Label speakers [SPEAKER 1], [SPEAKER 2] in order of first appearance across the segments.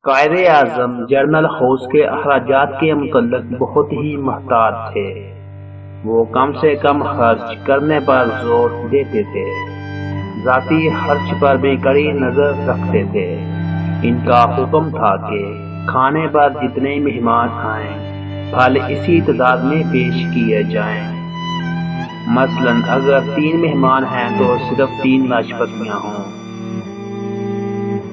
[SPEAKER 1] Quaid Azam general house کے اخراجات کے متعلق بہت ہی محتاط تھے۔ وہ کم سے کم خرچ کرنے پر زور دیتے تھے، ذاتی خرچ پر بھی کڑی نظر رکھتے تھے۔ ان کا حکم تھا کہ کھانے پر جتنے مہمان آئیں پھل اسی تعداد میں پیش کیے جائیں۔ مثلاً اگر 3 مہمان ہیں تو صرف 3 ناشپاتیاں ہوں۔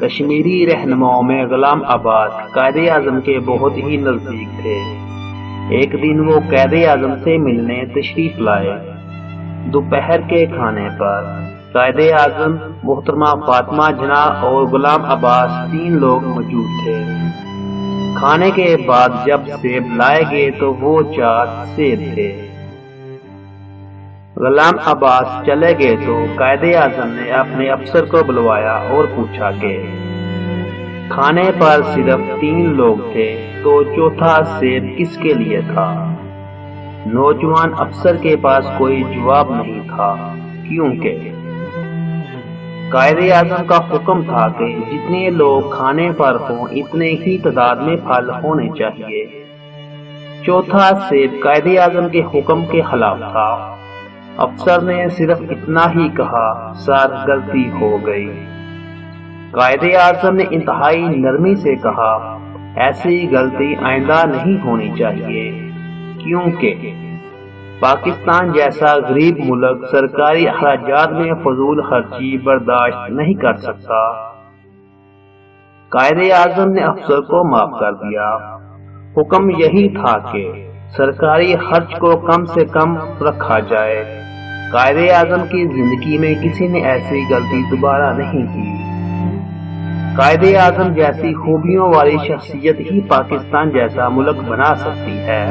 [SPEAKER 1] کشمیری رہنماؤں میں غلام عباس قائد اعظم کے بہت ہی نزدیک تھے۔ ایک دن وہ قائد اعظم سے ملنے تشریف لائے۔ دوپہر کے کھانے پر قائد اعظم، محترمہ فاطمہ جناح اور غلام عباس 3 لوگ موجود تھے۔ کھانے کے بعد جب سیب لائے گئے تو وہ 4 سیب تھے۔ غلام عباس چلے گئے تو قائد اعظم نے اپنے افسر کو بلوایا اور پوچھا کہ کھانے پر صرف 3 لوگ تھے تو چوتھا سیب کس کے لیے تھا؟ نوجوان افسر کے پاس کوئی جواب نہیں تھا، کیونکہ قائد اعظم کا حکم تھا کہ جتنے لوگ کھانے پر ہوں اتنے ہی تعداد میں پھل ہونے چاہیے۔ چوتھا سیب قائد اعظم کے حکم کے خلاف تھا۔ افسر نے صرف اتنا ہی کہا، سر غلطی ہو گئی۔ قائد اعظم نے انتہائی نرمی سے کہا، ایسی غلطی آئندہ نہیں ہونی چاہیے، کیونکہ پاکستان جیسا غریب ملک سرکاری اخراجات میں فضول خرچی برداشت نہیں کر سکتا۔ قائد اعظم نے افسر کو معاف کر دیا۔ حکم یہی تھا کہ سرکاری خرچ کو کم سے کم رکھا جائے۔ قائد اعظم کی زندگی میں کسی نے ایسی غلطی دوبارہ نہیں کی۔ قائد اعظم جیسی خوبیوں والی شخصیت ہی پاکستان جیسا ملک بنا سکتی ہے۔